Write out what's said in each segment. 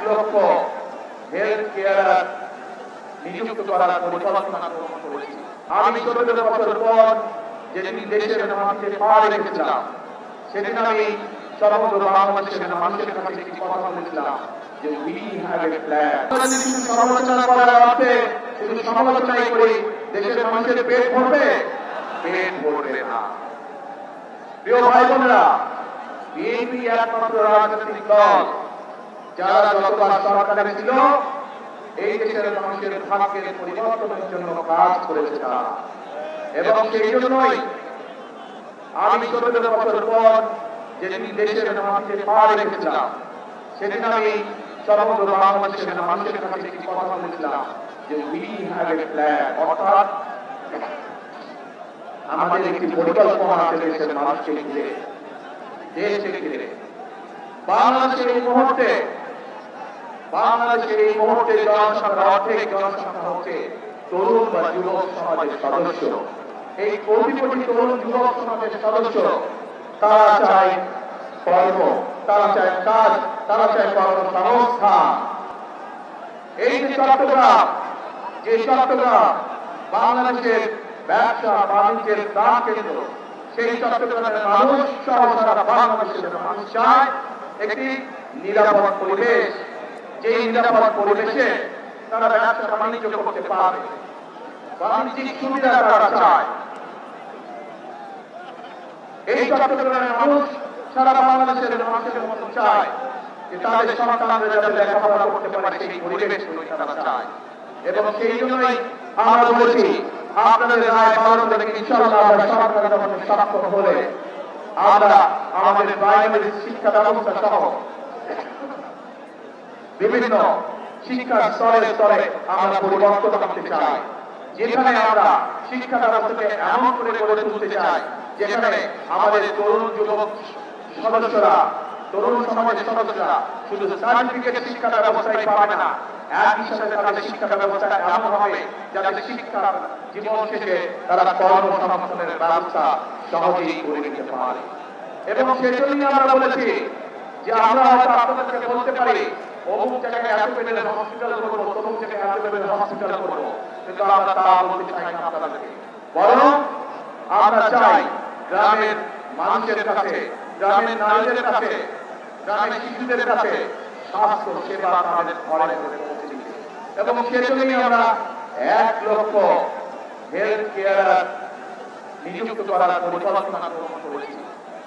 লক্ষ health care নিযুক্ত করার পরিকল্পনা গ্রহণ করেছি। আমি ১৪ বছর পর যেদিন দেশের মাটিতে পা রেখেছিলাম, সেদিন আমি সমগ্র বাংলাদেশের মানুষের কাছে একটি কথা বলেছিলাম যে উই হ্যাভ এ প্ল্যান। সমালোচনা করার অর্থে শুধু সমালোচনাই করি, দেশের মানুষের পেট ভরবে? পেট ভরবে না। প্রিয় ভাই বোনেরা, বিএনপি একমাত্র রাজনৈতিক দল যারা যতবার সরকারে ছিল এই দেশের মানুষের ভাগ্যের পরিবর্তনের জন্য কাজ করেছে তারা, এবং সেই জন্যই আমি ১৪ বছর পর যেদিন দেশের মাটিতে পা রেখেছিলাম, সেদিন আমি সমগ্র বাংলাদেশের মানুষের কাছে একটি কথা বলেছিলাম যে উই হ্যাভ এ প্ল্যান, অর্থাৎ আমাদের একটি পরিকল্পনা আছে দেশের মানুষকে ঘিরে, দেশকে ঘিরে। বাংলাদেশের এই মুহূর্তে জনসংখ্যার অর্ধেক জনসংখ্যা হচ্ছে তরুণ বা যুবক সমাজের সদস্য। এই কোটি কোটি তরুণ যুবক সমাজের সদস্য তারা চায় কর্ম, তারা চায় কাজ, তারা চায় কর্মসংস্থান। এই যে চট্টগ্রাম বাংলাদেশের ব্যবসা বাণিজ্যের প্রাণ কেন্দ্র, সেই চট্টগ্রামের মানুষ সহ সারা বাংলাদেশের মানুষ চায় একটি নিরাপদ পরিবেশ, যে নিরাপদ পরিবেশে তারা ব্যবসা বাণিজ্য করতে পারবে, বাণিজ্যিক সুবিধা তারা চায়। এই চট্টগ্রামের মানুষ সারা বাংলাদেশের মানুষের মতো চায় যে তাদের সন্তানরা যাতে লেখাপড়া করতে পারে, সেই পরিবেশ তারা চায়। এবং সেই জন্যই আমরা বলেছি আপনাদের রায় পালন করে ইনশাআল্লাহ আমরা সরকারের যখন সক্ষম হলে আমরা আমাদের প্রাইমারি শিক্ষা ব্যবস্থা সহ বিভিন্ন শিক্ষার স্তরে স্তরে আমরা পরিবর্তন করতে চাই, যেখানে আমরা শিক্ষা ব্যবস্থাকে এমন করে গড়ে তুলতে চাই যেখানে আমাদের তরুণ যুবক সদস্যরা, তরুণ সমাজের সদস্যরা শুধু সার্টিফিকেট শিক্ষা ব্যবস্থায় পাবে না, একই সাথে তাদের শিক্ষা ব্যবস্থা এমন হবে যাতে শিক্ষা জীবন শেষে তারা কর্মসংস্থানের ব্যবস্থা সহজেই করে নিতে পারে। এবং সেজন্যই আমরা বলেছি যে আমরা হয়তো আপনাদেরকে বলতে পারি অমুক জায়গায় এত বেডের হসপিটাল করবো, তমুক জায়গায় এত বেডের হসপিটাল করবো, কিন্তু আমরা তা বলতে চাই না আপনাদেরকে। বরং আমরা চাই গ্রামের মানুষের কাছে, গ্রামের নারীদের কাছে, গ্রামের শিশুদের কাছে স্বাস্থ্য সেবা তাদের ঘরে ঘরে পৌঁছে দিতে। এবং সেজন্যই আমরা ১ লক্ষ হেলথ কেয়ার নিযুক্ত করার পরিকল্পনা গ্রহণ করেছি,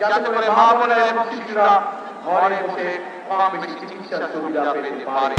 যাতে করে মা বোনেরা এবং শিশুরা ঘরে বসে কম বেশি চিকিৎসার সুবিধা পেতে পারে।